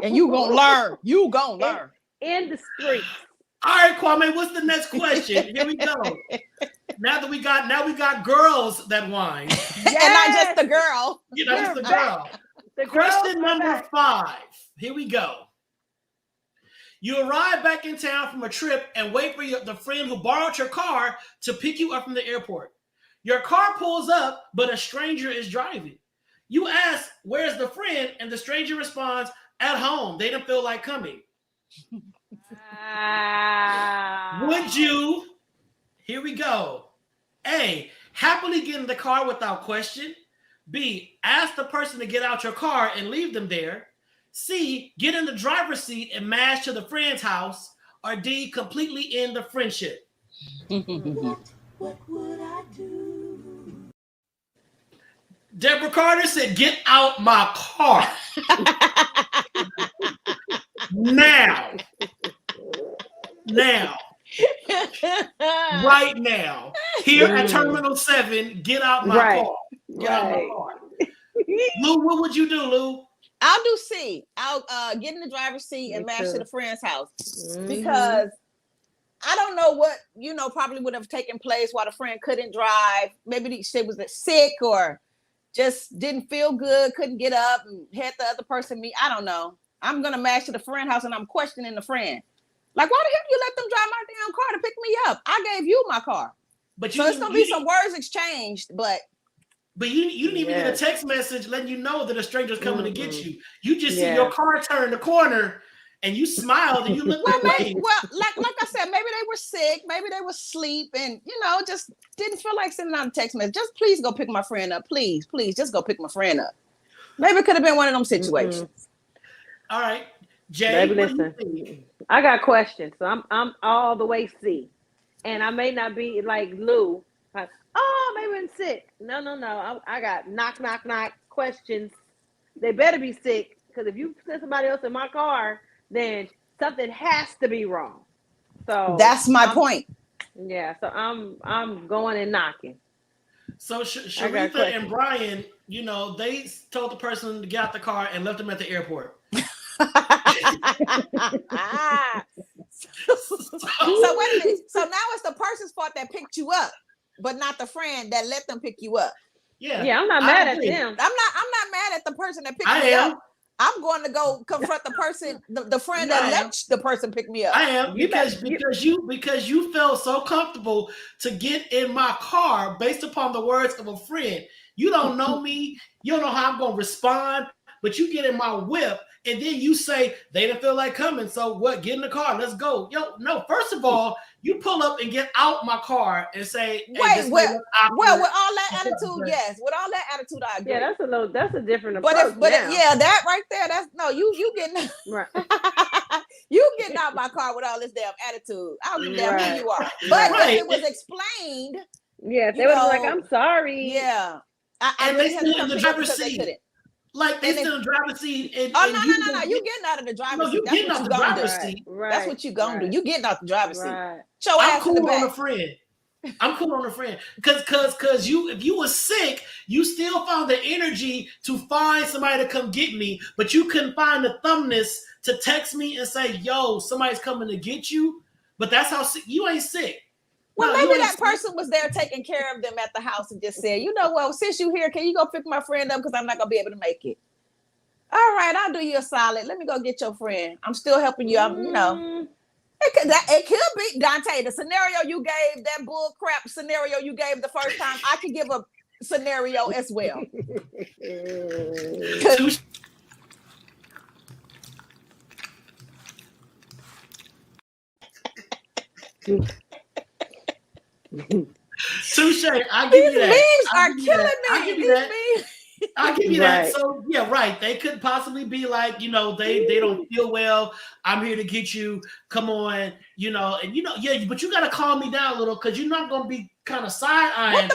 And you gonna learn. You gonna learn. In the streets. All right, Kwame, what's the next question? Here we go. Now we got girls that whine. And not just the girl. Just the girl. The Question girls are number back. 5. Here we go. You arrive back in town from a trip and wait for the friend who borrowed your car to pick you up from the airport. Your car pulls up, but a stranger is driving. You ask, "Where's the friend?" And the stranger responds, "At home. They don't feel like coming." Would you, here we go, A, happily get in the car without question, B, ask the person to get out your car and leave them there, C, get in the driver's seat and mash to the friend's house, or D, completely end the friendship? What would I do? Deborah Carter said, "Get out my car." Now. Right now. Here at Terminal 7, get out my car. Get out my car. Lou, what would you do, Lou? I'll do C. I'll get in the driver's seat and mash to the friend's house because I don't know what probably would have taken place while the friend couldn't drive. Maybe she was sick or just didn't feel good, couldn't get up, and had the other person meet. I don't know. I'm gonna mash to the friend house and I'm questioning the friend. Like, why the hell you let them drive my damn car to pick me up? I gave you my car. But so it's gonna be some words exchanged, but you didn't even get a text message letting you know that a stranger's coming to get you. You just see your car turn the corner and you smiled and you looked like I said, maybe they were sick, maybe they were asleep, and just didn't feel like sending out a text message. Just please go pick my friend up. Please, just go pick my friend up. Maybe it could have been one of them situations. All right. Jay, baby, listen. I got questions, so I'm all the way C, and I may not be like Lou. Like, maybe I'm sick. No. I got knock questions. They better be sick because if you send somebody else in my car, then something has to be wrong. So that's my point. Yeah, so I'm going and knocking. So Sharitha and Brian, they told the person to get out the car and left them at the airport. So wait a minute. So now it's the person's fault that picked you up, but not the friend that let them pick you up. Yeah, I'm not mad at them. I'm not mad at the person that picked me up. I'm going to go confront the person, the friend that let the person pick me up. I am because you felt so comfortable to get in my car based upon the words of a friend. You don't know me. You don't know how I'm going to respond, but you get in my whip and then you say they didn't feel like coming. So what? Get in the car. Let's go. No. First of all, you pull up and get out my car and say, "Wait, with all that attitude, yes. With all that attitude, I agree. Yeah, that's a different approach. That right there, that's you getting right. You getting out my car with all this damn attitude. I don't give a damn who you are. But if it was explained, they would be like, "I'm sorry." Yeah, and they sit in the driver's seat. Like they sit in the driver's seat. No. You getting out of the driver's seat. That's what you gonna do. That's what you gonna do. You getting out the driver's seat. Show I'm ass cool in the back. on a friend. I'm cool on a friend. Cause if you were sick, you still found the energy to find somebody to come get me, but you couldn't find the thumbness to text me and say, "Yo, somebody's coming to get you." But that's how sick you ain't sick. Well, No, you maybe ain't that person was there taking care of them at the house and just said, you know what, since you here, can you go pick my friend up because I'm not gonna be able to make it. All right, I'll do you a solid. Let me go get your friend. I'm still helping you. It could be Donta. The scenario you gave, that bull crap scenario you gave the first time, I could give a scenario as well. Touche. I give These you that. memes I are give you killing that. I me. give you These that. memes. I'll give you Right. that. So yeah, right. They could possibly be like, they don't feel well. I'm here to get you. Come on, and yeah, but you gotta calm me down a little because you're not gonna be kind of side-eyeing. What the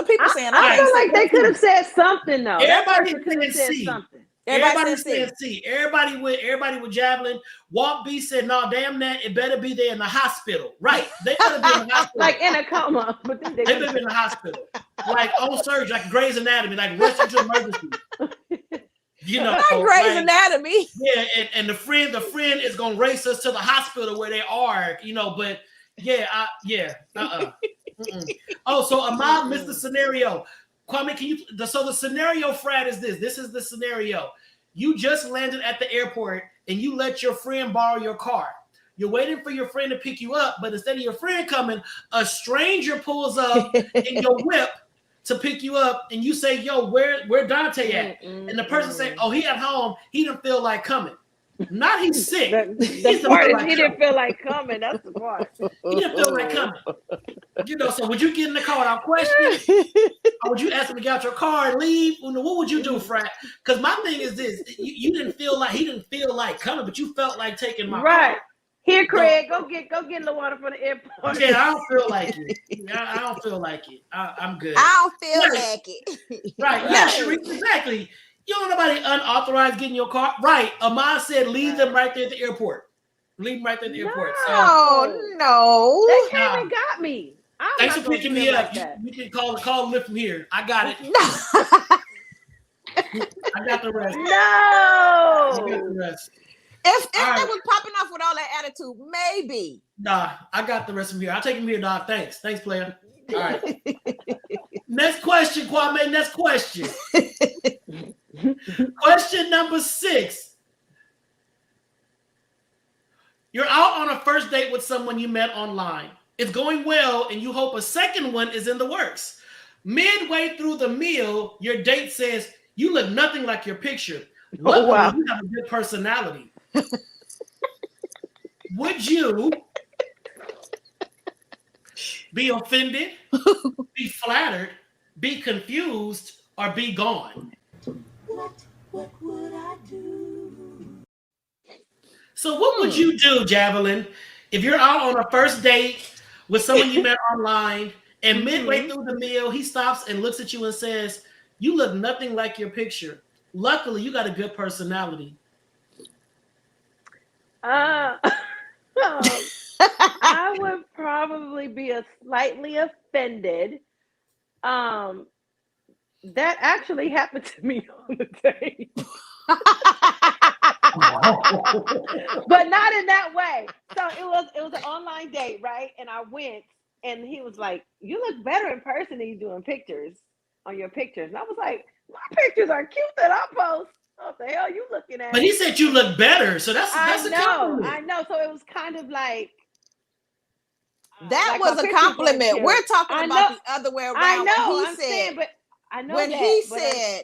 people saying? I feel like they could have said something though. Everybody could have said C. something. Everybody saying C. Everybody with javelin. Walt B said, "No, damn that! It better be there in the hospital." Right? They better be in the hospital. Like in a coma, but then they better be in the hospital, like on surgery, like Grey's Anatomy, like rush into emergency. Not Grey's Anatomy. Yeah, and the friend is gonna race us to the hospital where they are, But Oh, so Ahmad missed the scenario. Kwame, so the scenario, Fred, is this. This is the scenario. You just landed at the airport and you let your friend borrow your car. You're waiting for your friend to pick you up, but instead of your friend coming, a stranger pulls up in your whip to pick you up, and you say, "Yo, where Donta at?" And the person say, "Oh, he at home. He didn't feel like coming." Not he's sick. The part is he didn't feel like coming. That's the part. He didn't feel like coming. So would you get in the car without question? Or would you ask him to get out your car and leave? What would you do, Frat? Because my thing is this: you didn't feel like he didn't feel like coming, but you felt like taking my car. Here, Craig, go get LaWanda from the airport. Yeah, I don't feel like it. I don't feel like it. I'm good. I don't feel like it. Right? Yeah, Sharice, exactly. You don't want nobody unauthorized getting your car. Right? Ahmad said, leave them right there at the airport. Leave them right there at the airport. No. They came and got me. Thanks for picking me up. You can call the lift from here. I got it. I got the rest. No. I got the rest. If they was popping off with all that attitude, maybe. Nah, I got the rest from here. I'll take him here, dog. Thanks, player. All right. Next question, Kwame. Next question. Question number 6. You're out on a first date with someone you met online. It's going well, and you hope a second one is in the works. Midway through the meal, your date says, "You look nothing like your picture. Luckily, you have a good personality." Would you be offended, be flattered, be confused, or be gone? What would I do? So what would you do, Javelin, if you're out on a first date with someone you met online, and midway through the meal, he stops and looks at you and says, "You look nothing like your picture. Luckily, you got a good personality." I would probably be slightly offended. That actually happened to me on the date. But not in that way. So it was an online date, right? And I went, and he was like, "You look better in person than you do in pictures, on your pictures." And I was like, "My pictures are cute that I post. What the hell you looking at?" But he said you look better, so that's a compliment. I know. So it was kind of like that like was a compliment. We're talking about the other way around. I know. When he said, but I know when that, he but said,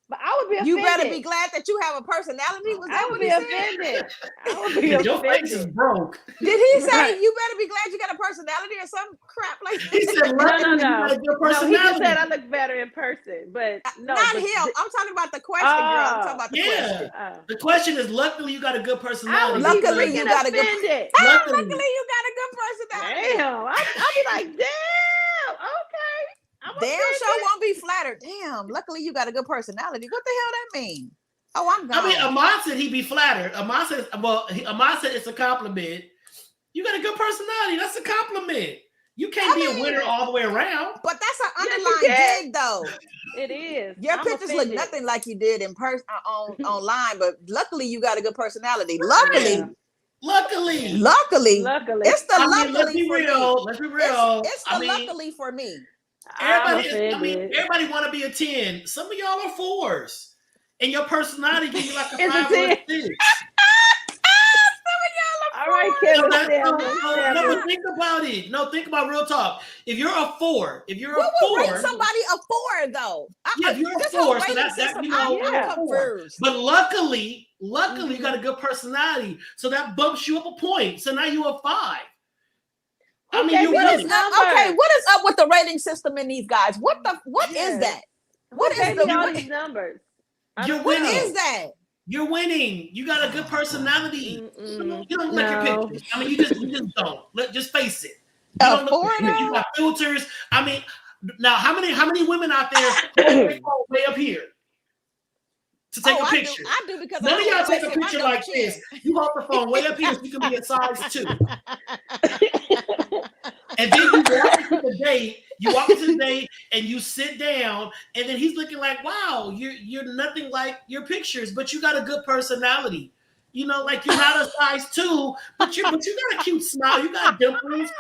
but I would be offended. "You better be glad that you have a personality." Was that I would what be he said? offended. I would be offended. Your face is broke. Did he say Right. you better be glad you got a personality or some crap like that? He said, No. "Luckily, you got a good No, he just personality." said I look better in person, but no, Not but him. I'm talking about the question, girl. I'm talking about the question. The question is, luckily, you got a good I personality. would Luckily, be you got a good- offended. Luckily. Luckily, you got a good personality. Damn, I'll be like, damn, okay. I'm Damn offended. sure won't be flattered. Damn, luckily you got a good personality. What the hell that mean? Oh, I'm gone. I mean, Ahmad said he'd be flattered. Ahmad said it's a compliment. You got a good personality. That's a compliment. You can't be a winner all the way around. But that's an Yes, you underlying can. dig, though. It is. Your I'm pictures offended. look nothing like you did in person online, but luckily you got a good personality. Luckily, Yeah. Luckily. Luckily. Luckily. It's the luckily let's be for me. real. Let's be real. It's the luckily for me. Everybody want to be a 10. Some of y'all are 4s. And your personality give you like a It's a 5 or a 10. 6. All right, Kevin. No, but think about it. No, think about real talk. If you're a 4, What would rate somebody a 4 though? if you're a 4, so that you know, I'm confused. But luckily, you got a good personality, so that bumps you up a point. So now you're a 5. I mean, you're winning. Okay, what is up with the rating system in these guys? What is that? What is all these numbers? You're what winning. is that? You're winning. You got a good personality. You don't look at pictures. I mean, you just don't. Just face it. You don't look at pictures. You got filters. I mean, now how many women out there hold way up here to take a picture? I do because none of y'all take a picture like this. You hold the phone way up here so you can be a size 2. And then you walk into the date. You walk into the date and you sit down, and then he's looking like, "Wow, you're nothing like your pictures, but you got a good personality. You know, like you're not a size 2, but you got a cute smile. You got dimples.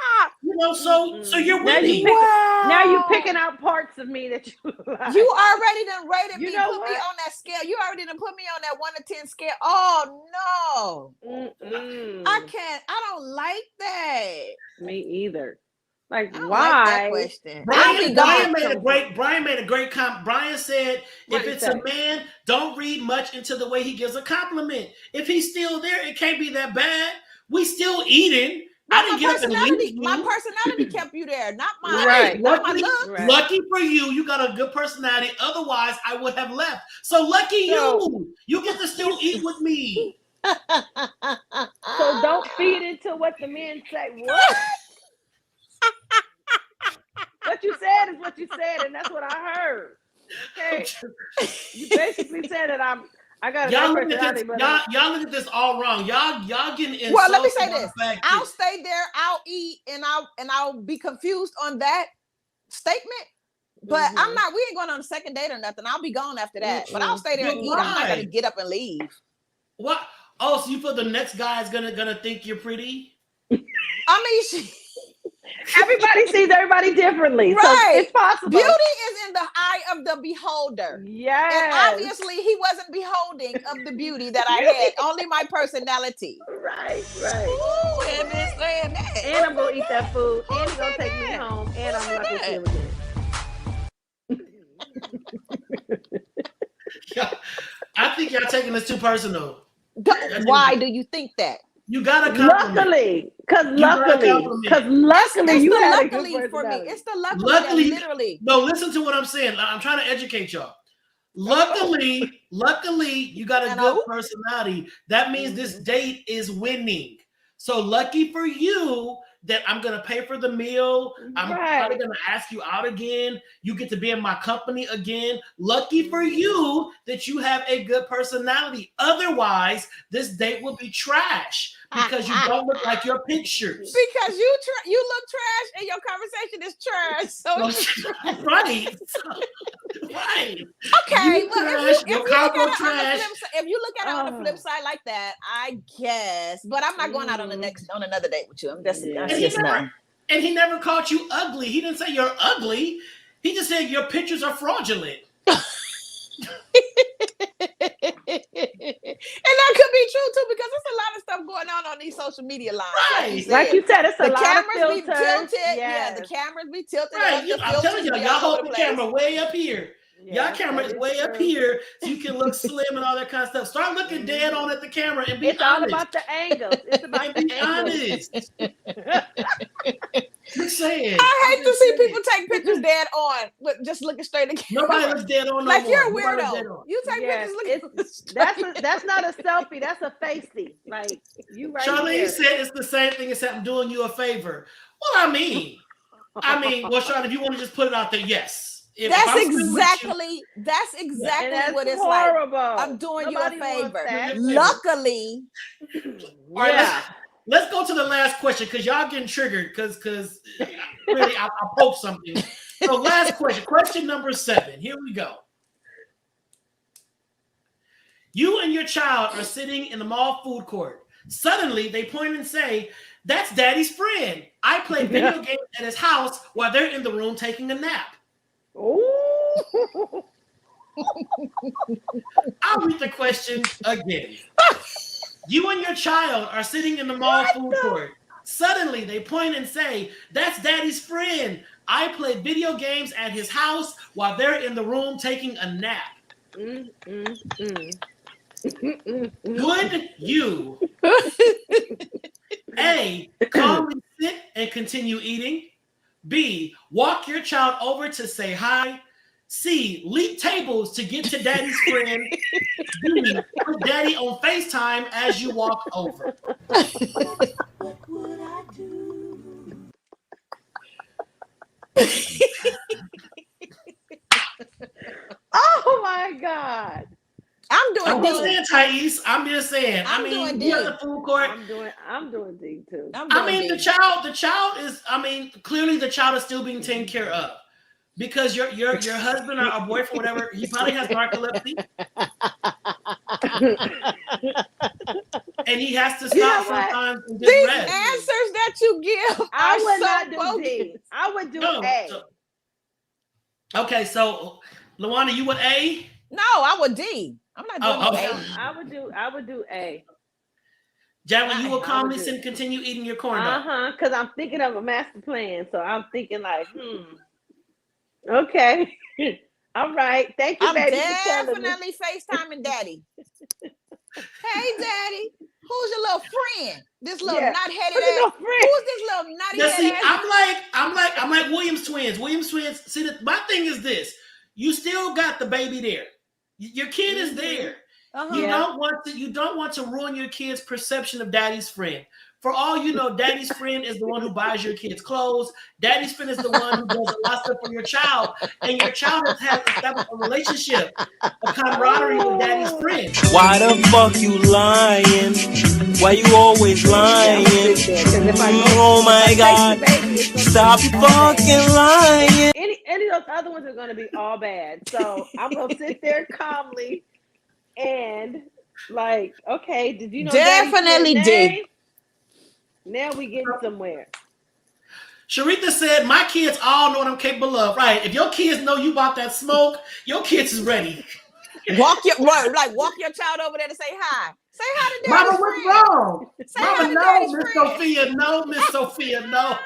You know, so you're winning. Now you're picking out parts of me that you like. You already done rated me, You know put what? me on that scale. You already done put me on that 1 to 10 scale. Oh no, I can't. I don't like that. Me either. Like, I don't why? like that question. Brian made a great comment. Brian said, if it's a man, don't read much into the way he gives a compliment. If he's still there, it can't be that bad. We still eating. I didn't get up and leave. My personality kept you there, not my Right. not my looks. Right. Lucky for you, you got a good personality. Otherwise, I would have left. So lucky you. You get to still eat with me. So don't feed into what the men say. What? What you said is what you said, and that's what I heard. Okay, you basically said that I got a Y'all good look at personality, this. but Y'all look at this all wrong. Y'all getting insulted. Well, let me say by the this. fact I'll that- stay there, I'll eat, and I'll be confused on that statement. But I'm not, we ain't going on a second date or nothing. I'll be gone after that. But I'll stay there and eat. I'm not gonna get up and leave. What? Oh, so you feel the next guy is gonna think you're pretty? I mean, everybody sees everybody differently. Right. So it's possible. Beauty is in the eye of the beholder. Yes. And obviously he wasn't beholding of the beauty that I had, only my personality. Right. Ooh, and it's saying that. And I'm gonna eat that food, and he's gonna take me home, and I'm not gonna feel again. I think y'all taking this too personal. Why do you think that? You got to compliment. Luckily, because luckily you had a good luckily for me. personality. It's the luckily, literally. No, listen to what I'm saying. I'm trying to educate y'all. Luckily, you got a good personality. That means this date is winning. So lucky for you that I'm gonna pay for the meal. I'm probably gonna ask you out again. You get to be in my company again. Lucky for you that you have a good personality. Otherwise, this date will be trash because you don't look like your pictures. Because you look trash and your conversation is trash. So right. Right. Okay. If you look at it on the flip side like that, I guess. But I'm not going out on another date with you. I'm just and he never called you ugly. He didn't say you're ugly. He just said your pictures are fraudulent. And that could be true too, because there's a lot of stuff going on these social media lines. Right. Like you said, it's a the lot cameras of be filters. tilted. Yes. Yeah, the cameras be tilted. Right. I'm telling y'all hold the camera way up here. Yes, y'all camera is way up here so you can look slim and all that kind of stuff. Start looking dead on at the camera and be honest. It's all about the angles. It's about and be honest. Just saying. I hate to see people take pictures dead on, with just looking straight at camera. Nobody looks dead on. Like you're a more. weirdo. You take pictures looking. That's not a selfie. That's a facey. Like you right Charlene here. said it's the same thing except I'm doing you a favor. Well, I mean, well, Charlene, if you want to just put it out there, yes. That's exactly what it's horrible. like. I'm doing Nobody you a favor. wants that. Luckily. All right, let's go to the last question because y'all getting triggered because really I poke something. So last question number 7. Here we go. You and your child are sitting in the mall food court. Suddenly, they point and say, "That's Daddy's friend. I play video games at his house while they're in the room taking a nap." Ooh. I'll read the question again. You and your child are sitting in the mall food court. Suddenly, they point and say, "That's Daddy's friend. I play video games at his house while they're in the room taking a nap." Would you A, calmly sit and continue eating? B, walk your child over to say hi? C, leap tables to get to Daddy's friend? D, put Daddy on FaceTime as you walk over? What would I do? Oh my God. I'm doing I'm just D. saying, Thais. I'm just saying. I'm I mean, doing you're D. at the food court. I'm doing D too. I mean, the child is. I mean, clearly the child is still being taken care of because your husband or boyfriend, whatever, he probably has narcolepsy, and he has to stop sometimes and just These rest. answers that you give I are would so not do bogus. D. I would do No, A. okay, so Luana, you would A? No, I would D. I'm not doing okay. A. I would do A. Jacqueline, you will I calmly would sit and continue eating your corn dog. Because I'm thinking of a master plan. So I'm thinking like, okay. All right. Thank you, I'm baby. for telling me. definitely FaceTiming Daddy. Hey, Daddy, who's your little friend? This little nut-headed Who's your ass. friend? Who's this little Now, nutty see, ass? I'm like Williams twins. Williams twins. See, my thing is this: you still got the baby there. Your kid is there. Uh-huh. You don't want to ruin your kid's perception of Daddy's friend. For all you know, Daddy's friend is the one who buys your kids clothes. Daddy's friend is the one who does a lot of stuff for your child, and your child has established a relationship, a camaraderie with Daddy's friend. Why the fuck you lying? Why you always lying? Oh my God! Stop fucking lying! Any of those other ones are going to be all bad. So I'm going to sit there calmly and like, okay, did you know? Definitely D. Now we getting somewhere. Sharita said, "My kids all know what I'm capable of." Right? If your kids know you about that smoke, your kids is ready. Walk your child over there to say hi. Say hi to Daddy's Mama, friend. what's wrong? Say hi Mama, to no, Daddy's Miss friend. Sophia, no, Miss Sophia, no.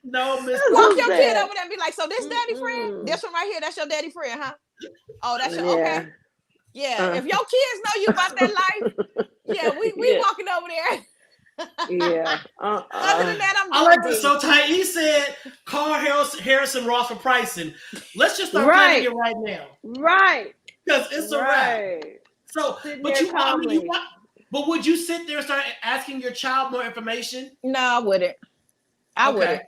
No, Miss Walk your Who's kid that? over there and be like, "So this Daddy friend? This one right here, that's your Daddy friend, huh? Oh, that's your okay. Yeah, if your kids know you about that life, we walking over there. Yeah. Other than that, I'm I like doing this. D. So Thais said, "Call Harrison Ross for pricing." Let's just start planning it right now, Right. because it's a wrap. Right. So, Sitting but there you, I mean, calmly. but would you sit there and start asking your child more information? No, I wouldn't. I Okay. wouldn't.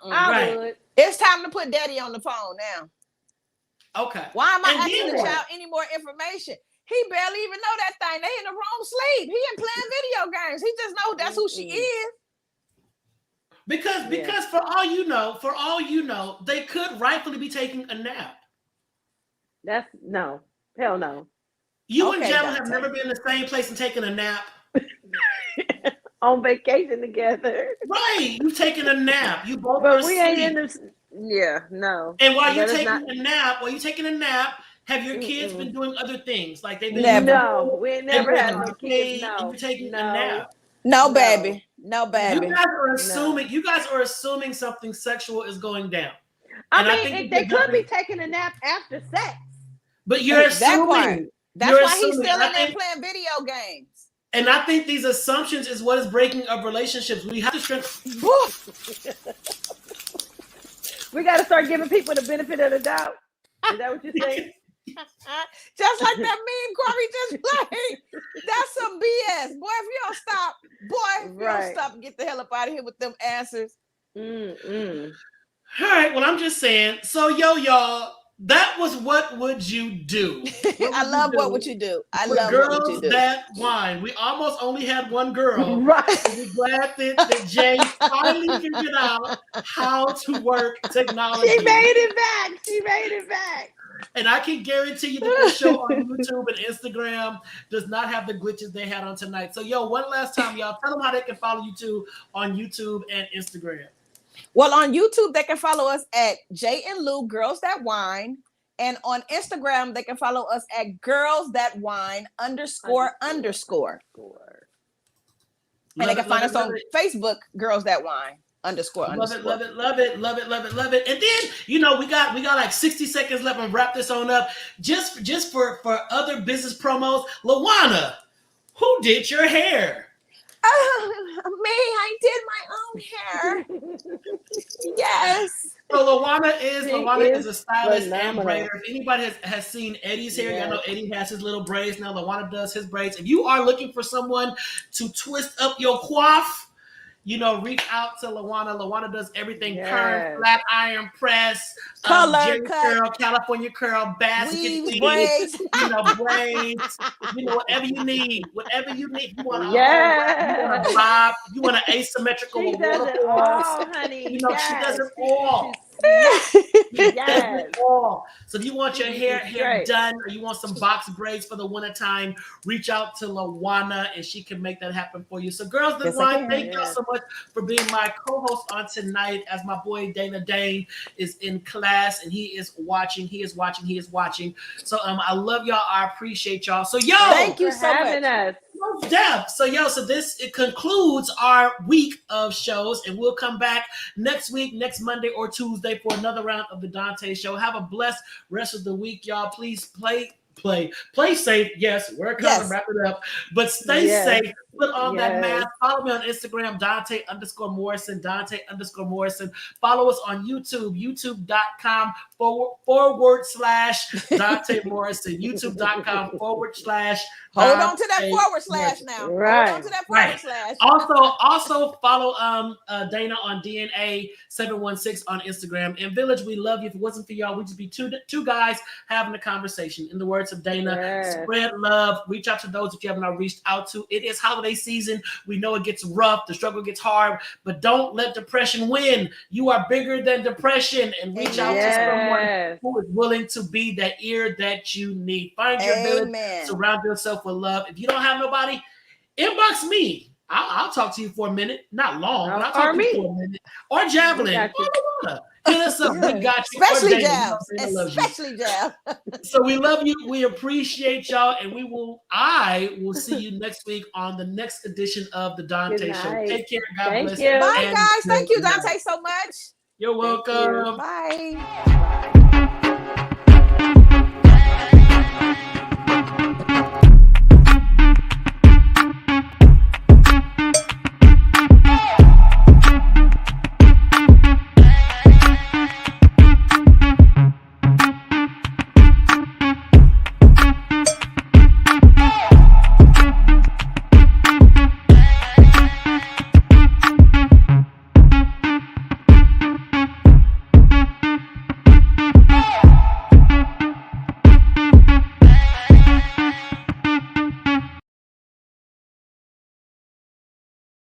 I Right. would. It's time to put Daddy on the phone now. Okay. Why am I And asking then the what? child any more information? He barely even know that thing. They in the room sleep. He ain't playing video games. He just know that's who she is. Because for all you know, they could rightfully be taking a nap. That's no. Hell no. You and Okay, Jalen have Donta. never been in the same place and taken a nap. On vacation together. Right. You've taken a nap. You both But are we ain't asleep. in this. Yeah, no. And while you're That is taking not- a nap, have your kids been doing other things? Like they've been Never. No, we ain't never they've had been no playing, kids. No. and you're taking no. a nap. No, No. baby. No, baby. You guys are assuming something sexual is going down. I And I mean, think they that could be taking a nap after sex. But you're That part. assuming. That's You're why he's assuming. still I in there think- playing video games. And I think these assumptions is what is breaking up relationships. We have to strengthen. We got to start giving people the benefit of the doubt. Is that what you're saying? Just like that meme Corey just played. That's some BS. Boy, if you don't stop, if you don't stop and get the hell up out of here with them answers. Mm-mm. All right, well, I'm just saying. So, y'all, that was What Would You Do? I love what would you do. I For love girls what would you do. that whine. We almost only had one girl. Right. We're glad that Jay finally figured out how to work technology. She made it back. And I can guarantee you that this show on YouTube and Instagram does not have the glitches they had on tonight. So, yo, one last time, y'all, tell them how they can follow you too on YouTube and Instagram. Well, on YouTube, they can follow us at Jay and Lou, Girls That Wine. And on Instagram, they can follow us at Girls That Wine __. And they can find us on Facebook, Girls That Wine __. Love it. And then, you know, we got like 60 seconds left and wrap this on up. Just for other business promos, LaWanna, who did your hair? Me, I did my own hair. Yes. So LaWanna is a stylist and braider. If anybody has seen Eddie's hair, y'all know Eddie has his little braids. Now LaWanna does his braids. If you are looking for someone to twist up your coif, you know, reach out to LaWanna. LaWanna does everything: perm, flat iron, press, color, Jerry curl, California curl, basket braids, braids, whatever you need. You want a bob, you want an asymmetrical. She does it all, honey. She does it all. So if you want your hair done, or you want some box braids for the wintertime, reach out to LaWanna and she can make that happen for you. So Girls That Wine, thank y'all so much for being my co-host on tonight, as my boy Dana Dane is in class and he is watching. So I love y'all. I appreciate y'all. So yo, thank you so much. Us. So it concludes our week of shows, and we'll come back next Monday or Tuesday for another round of the Dontá Show. Have a blessed rest of the week, y'all. Please play safe. Yes, we're coming. Wrap it up, but stay safe. Put on that mask. Follow me on Instagram, Dontá_Morrison, Dontá_Morrison. Follow us on YouTube, youtube.com /Dontá Morrison, youtube.com / Hold on to that / now. Right. Hold on to that / Also follow Dana on DNA 716 on Instagram. And Village, we love you. If it wasn't for y'all, we'd just be two guys having a conversation. In the words of Dana, spread love. Reach out to those if you haven't reached out to. It is holiday season. We know it gets rough. The struggle gets hard, but don't let depression win. You are bigger than depression, and reach out to someone who is willing to be that ear that you need. Find your village. Surround yourself with love. If you don't have nobody, inbox me. I'll talk to you for a minute. Not long, but I'll talk to you for a minute. Or Javelin. Hit us up. We got you. Especially Jav. Especially Jav. So we love you. We appreciate y'all. And I will see you next week on the next edition of the Dontá Show. Take care. God bless. You. Bye, guys. Thank you, Dontá, so much. You're welcome. Bye.